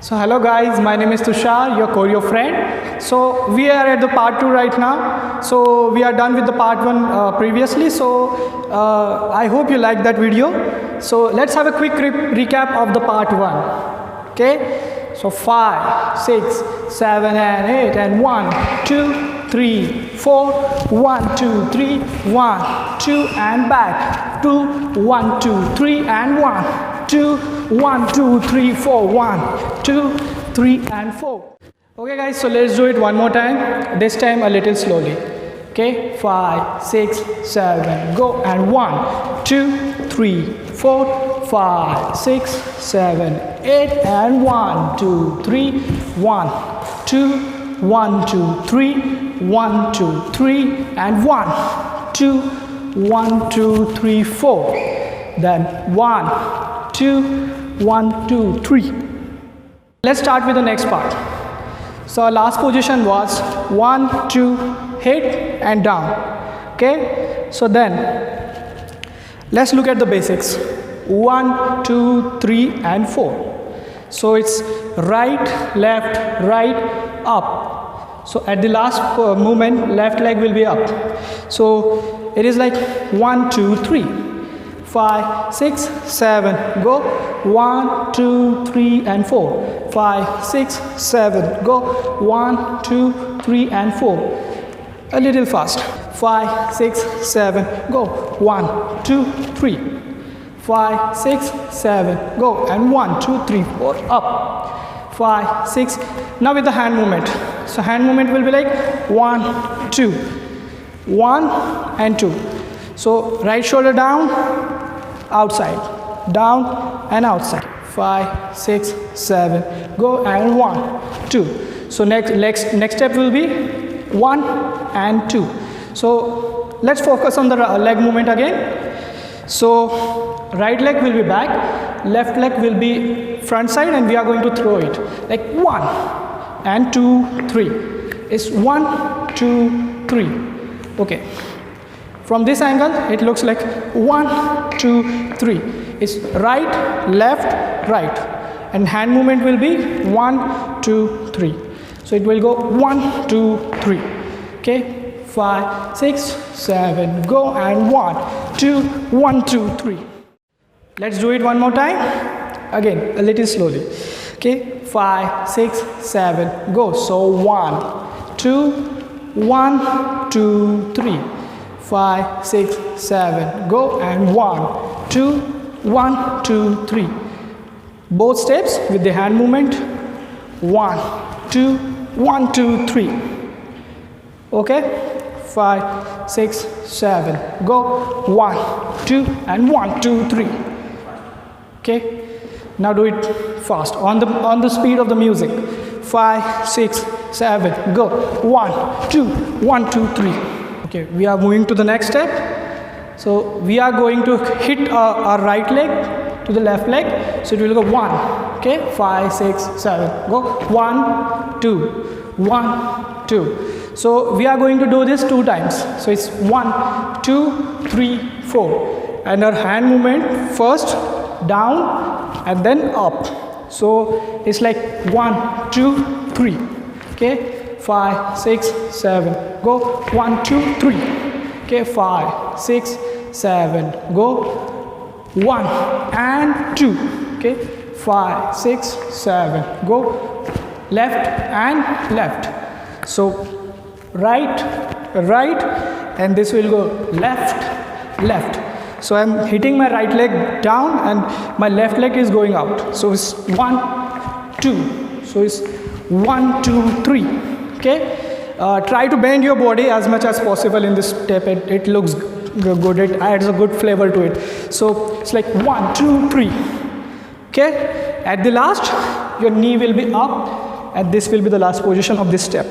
So hello guys, my name is Tushar, your choreo friend. So we are at the part 2 right now. So we are done with the part 1 previously. So I hope you liked that video. So let's have a quick recap of the part 1. Okay. So 5, 6, 7 and 8 and 1, 2, 3, 4, 1, 2, 3, 1, 2 and back, 2, 1, 2, 3 and 1, 2, 1, 2, 3, 4, 1, 2, 3 and 4. Okay guys, so let's do it one more time, this time a little slowly. Okay, 5, 6, 7, go and 1, 2, 3, 4, 5, 6, 7, 8 and 1, 2, 3, 1, 2, 1, 2, 3, 1, 2, 3 and 1, 2, 1, 2, 3, 4. Then 1, 2, 1, 2, 3. Let's start with the next part. So our last position was 1, 2, hit and down. Okay, so then let's look at the basics. 1, 2, 3 and 4. So it's right, left, right, up. So at the last movement, left leg will be up. So it is like 1, 2, 3, 5, 6, 7, go. 1, 2, 3 and 4. 5, 6, 7, go. 1, 2, 3 and 4. A little fast. 5, 6, 7, go. 1, 2, 3. 5, 6, 7, go. And 1, 2, 3, 4, up. 5, 6. Now with the hand movement. So hand movement will be like 1, 2. 1 and 2. So right shoulder down, outside, down and outside. 5, 6, 7, go and 1, 2. So next step will be 1 and 2. So let's focus on the leg movement again. So right leg will be back, left leg will be front side, and we are going to throw it like 1 and 2, 3. It's 1, 2, 3. Okay. From this angle, it looks like 1, 2, 3. It's right, left, right. And hand movement will be 1, 2, 3. So it will go 1, 2, 3. Okay, 5, 6, 7, go and 1, 2, 1, 2, 3. Let's do it one more time. Again, a little slowly. Okay, 5, 6, 7, go. So 1, 2, 1, 2, 3. 5, 6, 7, go and 1, 2, 1, 2, 3. Both steps with the hand movement. 1, 2, 1, 2, 3. Okay, 5, 6, 7, go. 1, 2 and 1, 2, 3. Okay, now do it fast on the speed of the music. 5, 6, 7, go. 1, 2, 1, 2, 3. Okay, we are moving to the next step. So we are going to hit our right leg to the left leg. So it will go 1. Okay, 5, 6, 7, go. 1, 2, 1, 2. So we are going to do this 2 times. So it's 1, 2, 3, 4. And our hand movement first down and then up. So it's like 1, 2, 3. Okay. 5, 6, 7, go. 1, 2, 3. Okay, 5, 6, 7, go. 1 and 2. Okay, 5, 6, 7, go. Left and left. So right, right, and this will go left, left. So I'm hitting my right leg down and my left leg is going out. So it's 1, 2. So it's 1, 2, 3. Okay, try to bend your body as much as possible in this step. It looks good, it adds a good flavor to it. So it's like 1, 2, 3. Okay, at the last your knee will be up and this will be the last position of this step.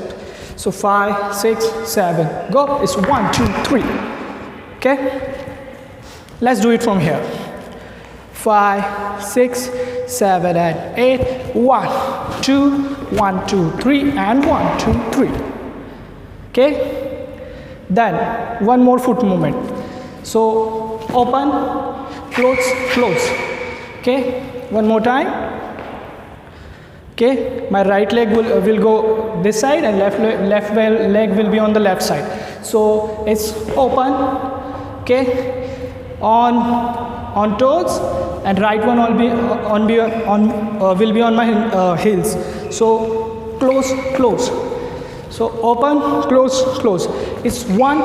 So 5, 6, 7, go. It's 1, 2, 3. Okay, let's do it from here. 5, 6, 7 and 8. 1, 2, 1, 2, 3 and 1, 2, 3. Okay, then one more foot movement. So open, close, close. Okay, one more time. Okay, my right leg will go this side and left leg will be on the left side. So it's open, okay, on toes, and right one will be on my heels. So close, close. So open, close, close. It's 1,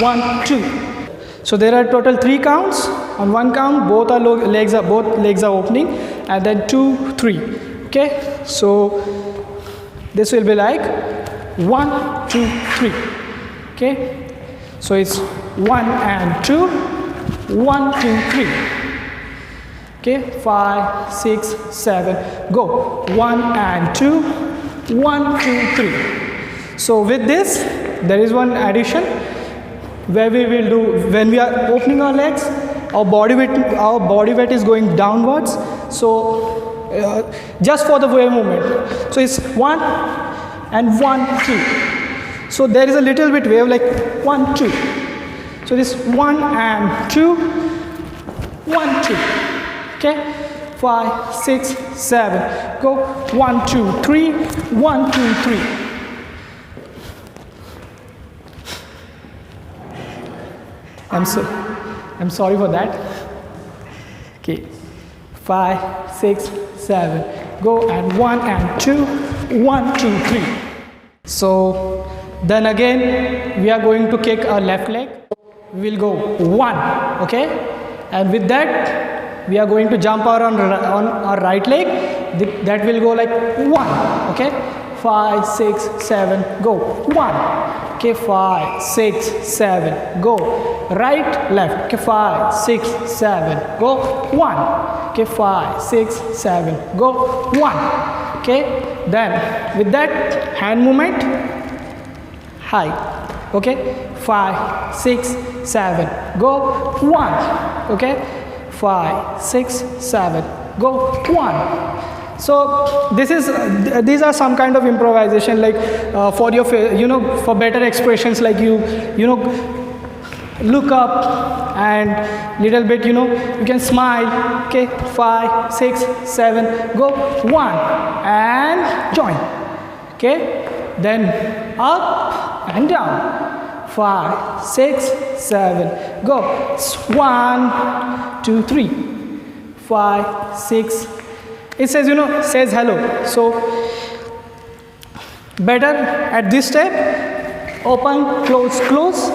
1, 2. So there are total 3 counts. On 1 count, both legs are opening, and then 2, 3. Okay, so this will be like 1, 2, 3. Okay, so it's 1 and 2, 1, 2, 3. Okay, 5, 6, 7, go. 1 and 2, 1, 2, 3. So with this, there is one addition where we will do, when we are opening our legs, our body weight is going downwards. So just for the wave movement. So it's 1 and 1, 2. So there is a little bit wave like 1, 2. So this 1 and 2, 1, 2. Okay, 5, 6, 7. Go 1, 2, 3, 1, 2, 3. I'm sorry for that. Okay, 5, 6, 7. Go, and 1 and 2, 1, 2, 3. So then again we are going to kick our left leg. We'll go 1, okay, and with that we are going to jump on our right leg. That will go like 1, okay. 5, 6, 7, go. 1. Okay, 5, 6, 7, go. Right, left. Okay, 5, 6, 7, go. 1. Okay, 5, 6, 7, go. 1. Okay, then with that hand movement, high. Okay, 5, 6, 7, go. 1. Okay, 5, 6, 7, go. 1. So these are some kind of improvisation, like for your for better expressions, like you look up and little bit you can smile. Okay, 5, 6, 7, go. 1 and join. Okay, then up and down. 5, 6, 7, go. 1, 2, 3, 5, 6. It says says hello. So better at this step, open, close, close.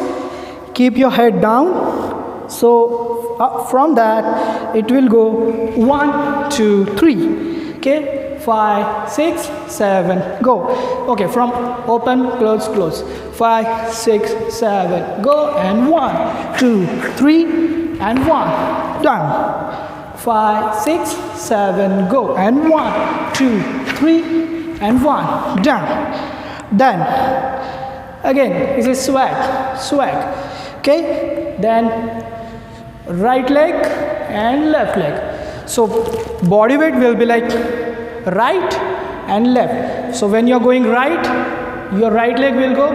Keep your head down. So from that it will go 1, 2, 3. Okay, 5, 6, 7, go. Okay, from open, close, close. 5, 6, 7, go, and 1, 2, 3, and 1, down. 5, 6, 7, go, and 1, 2, 3, and 1, down. Then again, this is swag. Okay, then right leg and left leg. So body weight will be like right and left. So when you're going right, your right leg will go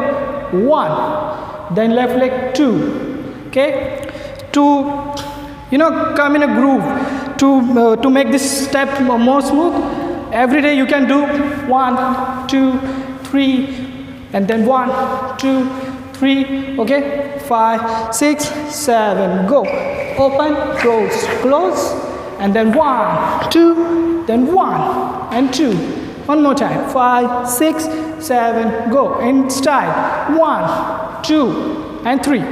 1, then left leg 2. Okay, to come in a groove, to make this step more smooth. Every day you can do 1, 2, 3, and then 1, 2, 3. Okay, 5, 6, 7, go. Open, close, close, and then 1, 2, then 1 and 2. One more time. 5, 6, 7, go. In style. 1, 2, and 3.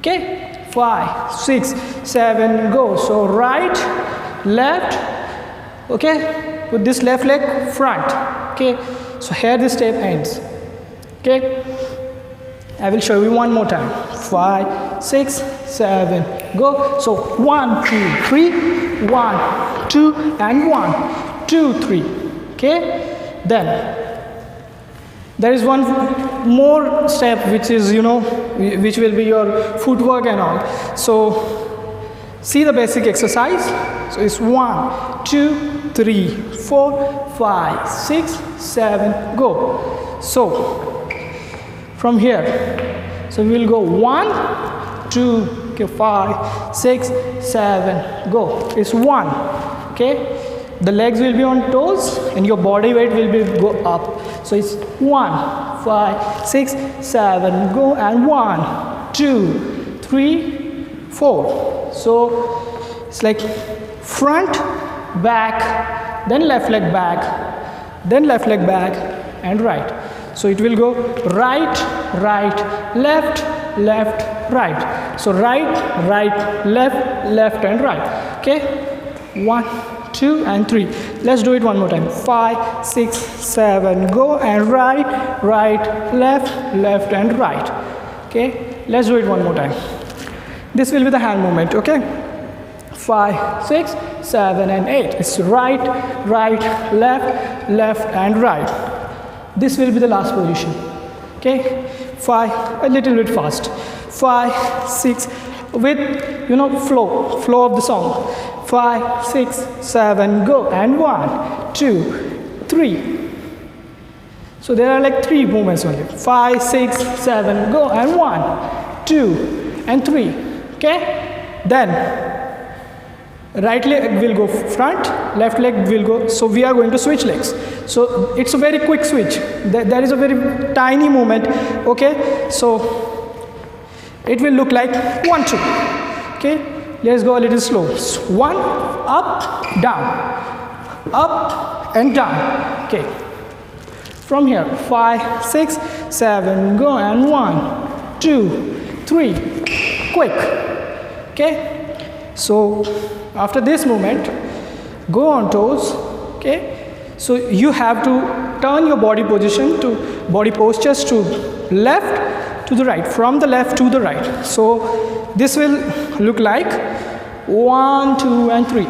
Okay. 5, 6, 7, go. So right, left. Okay, put this left leg front. Okay, so here this step ends. Okay, I will show you one more time. 5, 6, 7, go. So 1, 2, 3, 1, 2, and 1, 2, 3. Okay, then there is one more step, which is which will be your footwork and all. So see the basic exercise. So it's 1, 2, 3, 4, 5, 6, 7, go. So from here, so we will go 1, 2, okay, 5, 6, 7, go. It's 1. Okay, The legs will be on toes and your body weight will be go up. So it's 1, 5, 6, 7, go, and 1, 2, 3, 4. So it's like front, back, then left leg back, then left leg back, and right. So it will go right, right, left, left, right. So right, right, left, left, and right. Okay, 1, 2, and 3. Let's do it one more time. 5, 6, 7, go, and right, right, left, left, and right. Okay, let's do it one more time. This will be the hand movement. Okay, 5, 6, 7, and 8. It's right, right, left, left, and right. This will be the last position. Okay, 5, a little bit fast. 5, 6, with flow of the song. 5, 6, 7, go, and 1, 2, 3. So there are like 3 movements only. 5, 6, 7, go, and 1, 2, and 3. Okay, then right leg will go front, left leg will go. So we are going to switch legs. So it's a very quick switch. There is a very tiny movement. Okay, so it will look like 1, 2. Okay, let's go a little slow. 1, up, down, up, and down. Okay, from here, 5, 6, 7, go, and 1, 2, 3, quick. Okay, so after this movement, go on toes. Okay, so you have to turn your body position to body postures to left to the right, from the left to the right. So this will look like 1, 2, and 3.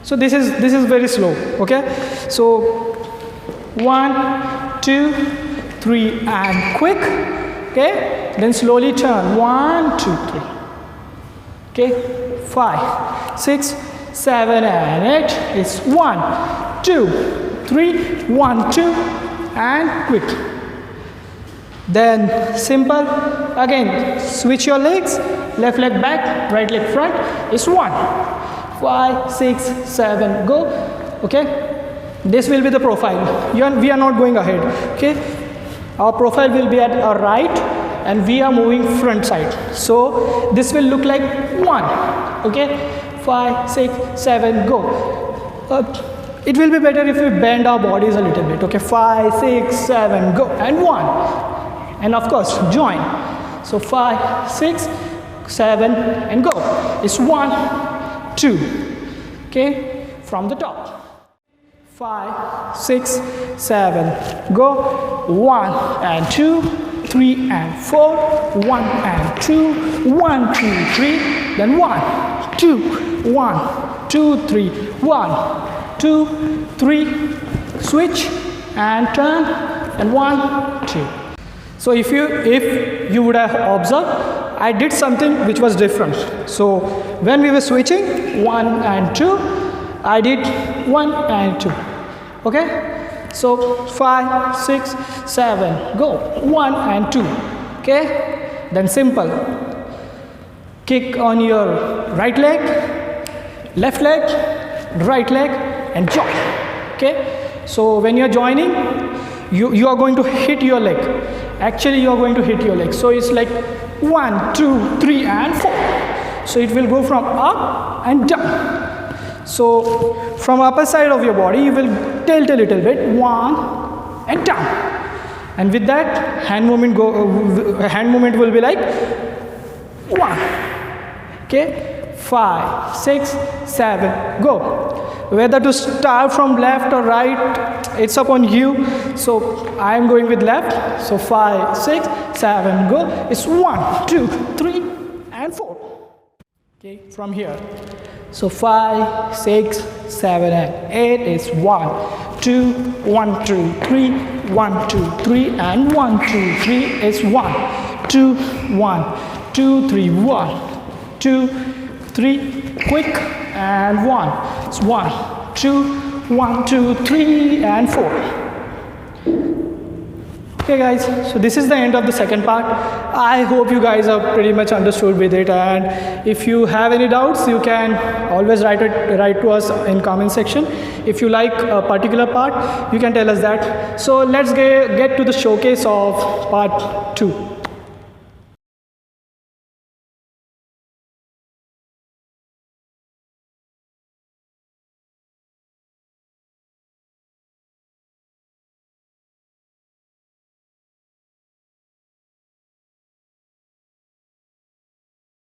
So this is very slow. Okay, so 1, 2, 3, and quick. Okay, then slowly turn 1, 2, 3. Okay, 5, 6, 7, and 8. It's 1, 2, 3, 1, 2, and quick. Then simple. Again, switch your legs. Left leg back, right leg front. It's 1, 5, 6, 7, go. Okay, this will be the profile. We are not going ahead. Okay, our profile will be at our right, and we are moving front side. So this will look like 1. Okay, 5, 6, 7, go. It will be better if we bend our bodies a little bit. Okay, 5, 6, 7, go, and 1. And of course, join. So 5, 6, 7, and go. It's 1, 2. Okay, from the top. 5, 6, 7, go. 1 and 2, 3 and 4, 1 and 2, 1, 2, 3, then 1, 2, 1, 2, 3, 1, 2, 3, switch and turn, and 1, 2. So if you would have observed, I did something which was different. So when we were switching 1 and 2, I did 1 and 2. Okay, so 5, 6, 7, go. 1 and 2. Okay, then simple. Kick on your right leg, left leg, right leg, and join. Okay, so when you're joining, you are going to hit your leg. Actually, you are going to hit your leg. So it's like 1, 2, 3, and 4. So it will go from up and down. So from upper side of your body, you will tilt a little bit, 1 and down. And with that, hand movement will be like 1. Okay, 5, 6, 7, go. Whether to start from left or right, it's upon you. So I am going with left. So 5, 6, 7, go. It's 1, 2, 3, and 4. Okay, from here. So 5, 6, 7, and 8 is 1, 2, 1, 2, 3, 1, 2, 3, and 1, 2, 3 is 1, 2, 1, 2, 3, 1, 2, 3, quick, and 1. It's 1, 2, 1, 2, 3, and 4. Okay guys, so this is the end of the second part. I hope you guys are pretty much understood with it, and if you have any doubts you can always write to us in comment section. If you like a particular part you can tell us that. So let's get to the showcase of part 2.